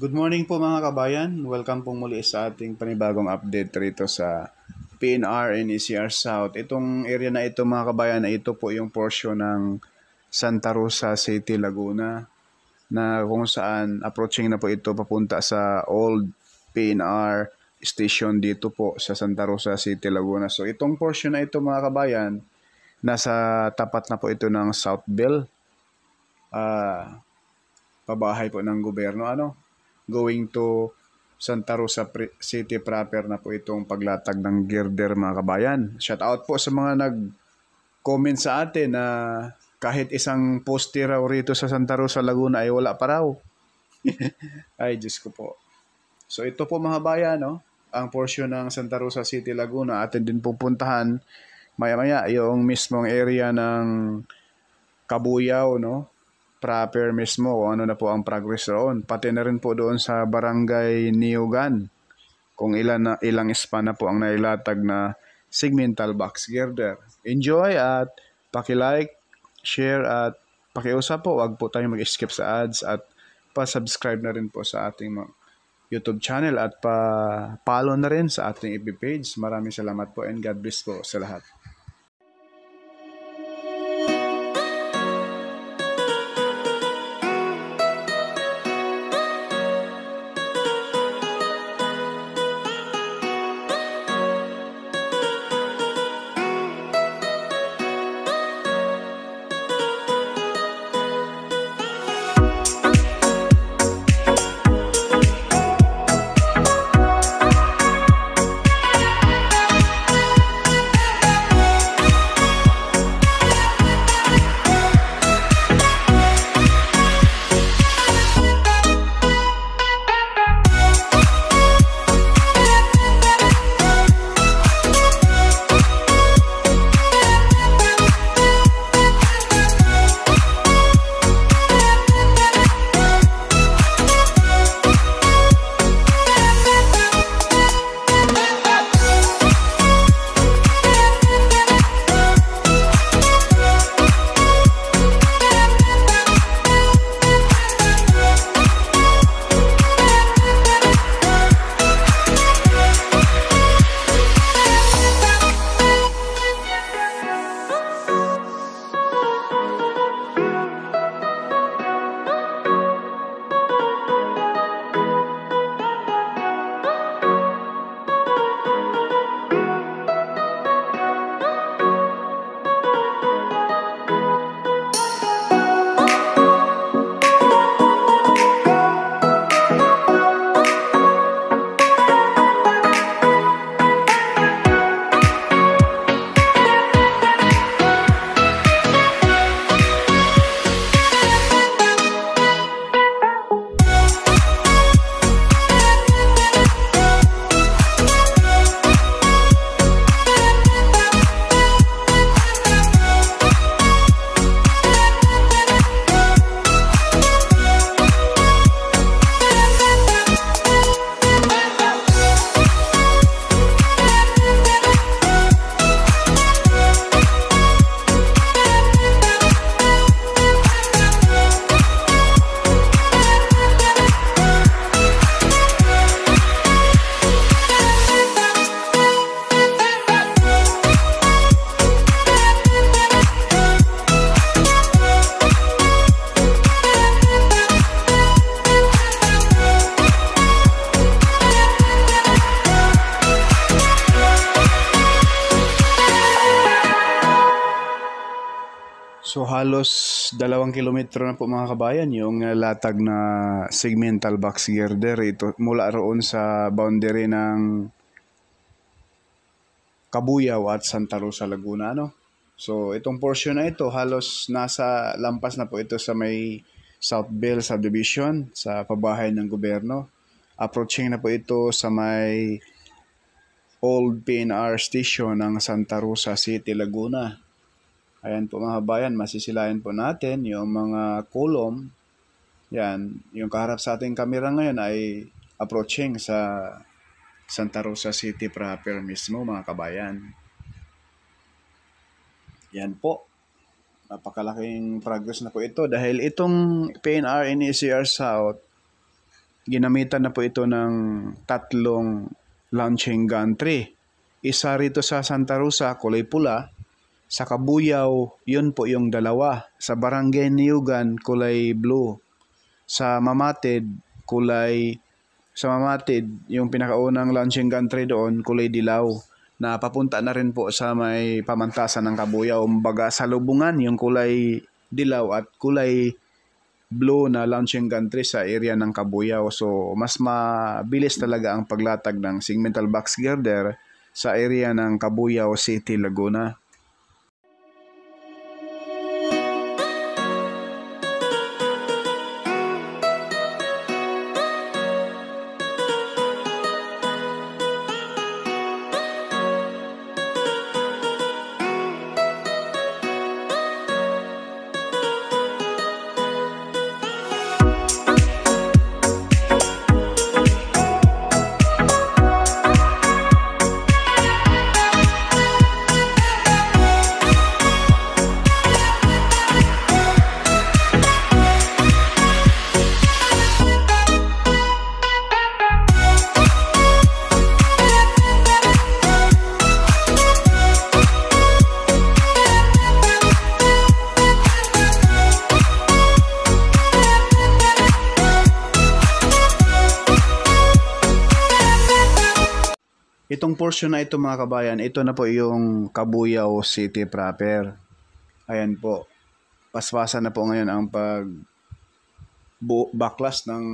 Good morning po mga kabayan. Welcome po muli sa ating panibagong update rito sa PNR and ECR South. Itong area na ito mga kabayan, na ito po yung portion ng Santa Rosa City, Laguna, na kung saan approaching na po ito papunta sa old PNR station dito po sa Santa Rosa City, Laguna. So itong portion na ito mga kabayan, nasa tapat na po ito ng South Bell, pabahay po ng gobyerno, going to Santa Rosa City proper na po itong paglatag ng girder mga kabayan. Shout out po sa mga nag-comment sa atin na kahit isang poste raw rito sa Santa Rosa, Laguna ay wala pa raw. Ay, Diyos ko po. So ito po mga bayan, ang portion ng Santa Rosa City, Laguna. Atin din pupuntahan maya-maya yung mismong area ng Kabuyaw, proper mismo, kung ano na po ang progress roon. Pati na rin po doon sa Barangay Niugan, kung ilang span na po ang nailatag na segmental box girder. Enjoy at paki-like, share at pakiusap po. Huwag po tayong mag-skip sa ads at pa-subscribe na rin po sa ating YouTube channel at pa-follow na rin sa ating FB page. Maraming salamat po and God bless po sa lahat. So halos 2 kilometro na po mga kabayan yung latag na segmental box girder ito mula roon sa boundary ng Kabuyaw at Santa Rosa, Laguna, So itong portion na ito halos nasa lampas na po ito sa may South Bell subdivision sa pabahay ng gobyerno. Approaching na po ito sa may old PNR station ng Santa Rosa City, Laguna. Ayan po mga bayan, masisilayan po natin yung mga column. Yan, yung kaharap sa ating camera ngayon ay approaching sa Santa Rosa City proper mismo mga kabayan. Yan po. Napakalaking progress na po ito dahil itong PNR and ECR South ginamitan na po ito ng tatlong launching gantry. Isa rito sa Santa Rosa, kulay pula. Sa Kabuyao, yun po yung dalawa. Sa Barangay Niyugan, kulay blue. Sa Mamatid, yung pinakaunang launching gantry doon, kulay dilaw. Na papunta na rin po sa may pamantasan ng Kabuyao. Kumbaga sa lubungan, yung kulay dilaw at kulay blue na launching gantry sa area ng Kabuyao. So, mas mabilis talaga ang paglatag ng segmental box girder sa area ng Kabuyao City, Laguna. Itong portion na ito mga kabayan, ito na po yung Kabuyao City proper. Ayan po. Paspasan na po ngayon ang baklas ng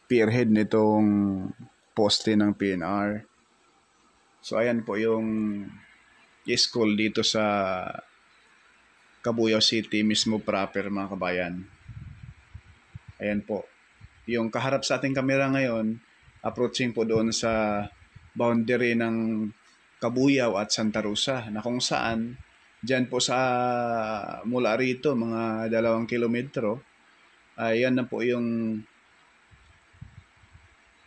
pierhead nitong poste ng PNR. So ayan po yung school dito sa Kabuyao City mismo proper mga kabayan. Ayan po. Yung kaharap sa ating kamera ngayon, approaching po doon sa boundary ng Kabuyao at Santa Rosa na kung saan dyan po sa mula rito mga 2 kilometro ayan na po yung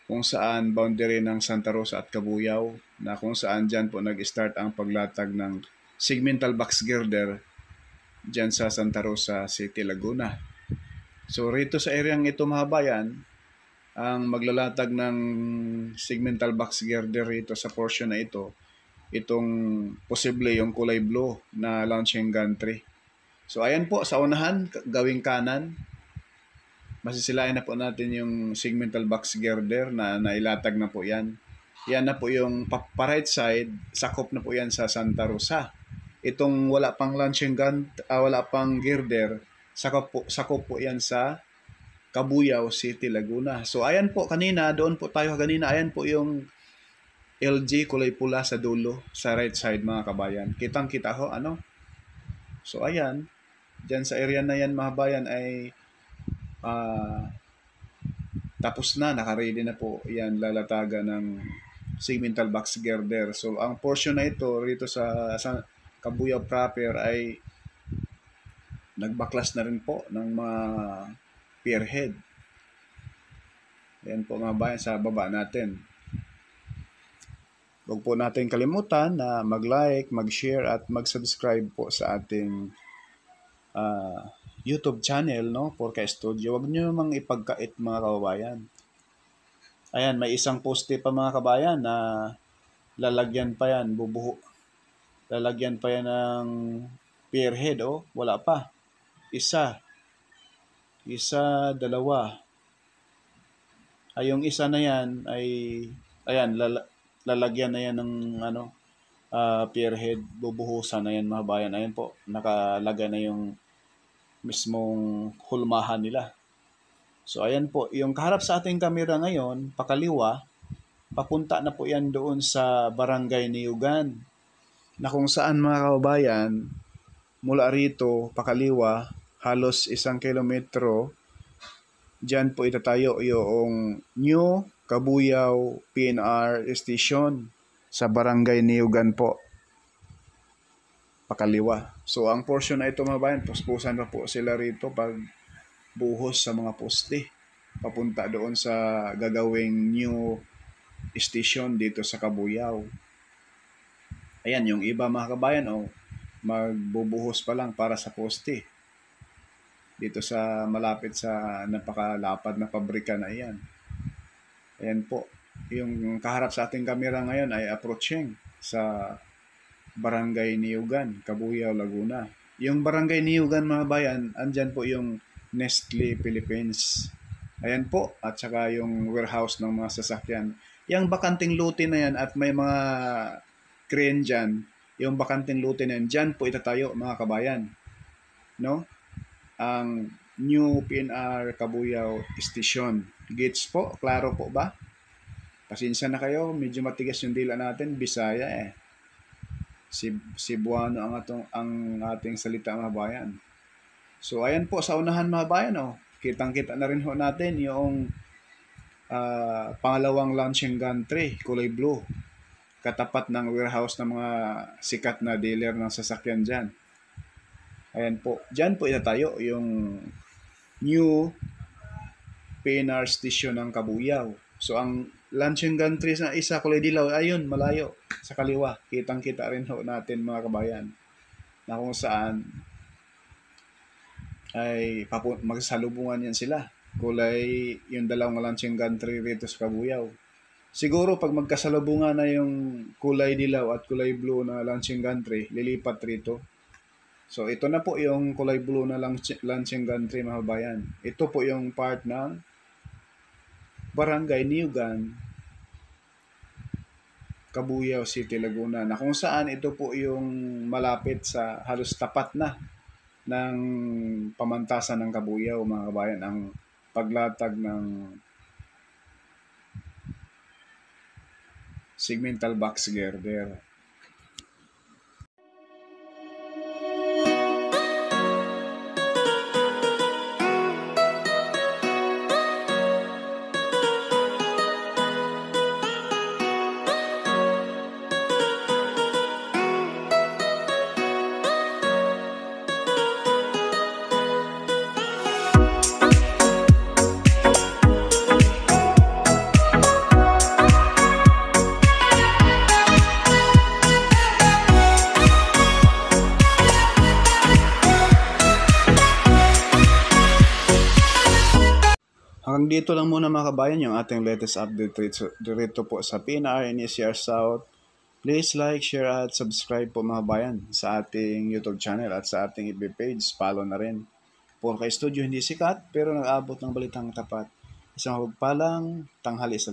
kung saan boundary ng Santa Rosa at Kabuyao na kung saan dyan po nag-start ang paglatag ng segmental box girder dyan sa Santa Rosa City, Laguna. So rito sa areang ito mga bayan, ang maglalatag ng segmental box girder rito sa portion na ito, itong posible yung kulay blue na launching gantry. So ayan po sa unahan, gawing kanan, masisilayan na po natin yung segmental box girder na nailatag na po yan. Yan na po yung pa-right side, sakop na po yan sa Santa Rosa. Itong wala pang launching wala pang girder, sakop po yan sa Kabuyao City, Laguna. So ayan po kanina, doon po tayo kanina, ayan po yung LG kulay pula sa dulo, sa right side mga kabayan. Kitang-kita ho, ano? So ayan, dyan sa area na yan mga bayan ay tapos na, nakaready na po yan lalataga ng segmental box girder. So ang portion na ito rito sa Kabuyao proper ay nagbaklas na rin po ng mga pierhead. Yan po mga bayan sa baba natin. Huwag po natin kalimutan na mag-like, mag-share at mag-subscribe po sa ating YouTube channel, no? Porka Studio. Huwag nyo namang ipagkait mga kababayan. Ayan, may isang poste pa mga kabayan na lalagyan pa yan, lalagyan pa yan ng pierhead, oh. Wala pa. Isa, dalawa. Ay, yung isa na yan ay, ayan, lalagyan na yan ng pierhead, bubuhusan na yan mga bayan. Ayan po, nakalagay na yung mismong hulmahan nila. So ayan po, yung kaharap sa ating kamera ngayon, pakaliwa, papunta na po yan doon sa Barangay Niyugan. Na kung saan mga kababayan, mula rito, pakaliwa, halos 1 kilometro, dyan po itatayo yung New Kabuyao PNR Station sa Barangay Niyugan po. Pakaliwa. So ang portion na ito mga bayan, puspusan pa po sila rito pag buhos sa mga poste. Papunta doon sa gagawing new station dito sa Kabuyao. Ayan, yung iba mga kabayan, magbubuhos pa lang para sa poste. Dito sa malapit sa napakalapad na pabrika na iyan. Ayan po. Yung kaharap sa ating kamera ngayon ay approaching sa Barangay Niugan, Cabuyao, Laguna. Yung Barangay Niugan mga bayan, andyan po yung Nestle Philippines. Ayan po, at saka yung warehouse ng mga sasakyan. Yung bakanting lote na yan at may mga crane dyan, yung bakanting lote na yan, dyan po itatayo mga kabayan. No? Ang New PNR Cabuyao Station. Gets po? Klaro po ba? Pasensya na kayo, medyo matigas yung dila natin, Bisaya eh. Cebuano ang ating salita mga bayan. So ayan po sa unahan mga bayan, oh. Kitang-kita na rin ho natin yung pangalawang launching gantry, kulay blue. Katapat ng warehouse ng mga sikat na dealer ng sasakyan dyan. Ayan po. Dyan po itatayo yung new PNR station ng Cabuyao. So ang launching gantry sa isa kulay dilaw, ayun, malayo sa kaliwa. Kitang-kita rin ho natin mga kabayan na kung saan ay magsalubungan yan sila. Kulay yung dalawang launching gantry rito sa Cabuyao. Siguro pag magkasalubungan na yung kulay dilaw at kulay blue na launching gantry, lilipat rito. So ito na po yung kulay blue na launching gantry mga kabayan. Ito po yung part ng Barangay Niugan, Cabuyao City, Laguna, na kung saan ito po yung malapit sa halos tapat na ng pamantasan ng Cabuyao mga kabayan, ang paglatag ng segmental box girder. Hanggang dito lang muna mga kabayan yung ating latest update dito po sa PNR NCR South. Please like, share at subscribe po mga kabayan sa ating YouTube channel at sa ating FB page. Follow na rin. Puro ka studio hindi sikat pero nag-abot ng balitang tapat. Isang hugpalang tanghali sa lahat.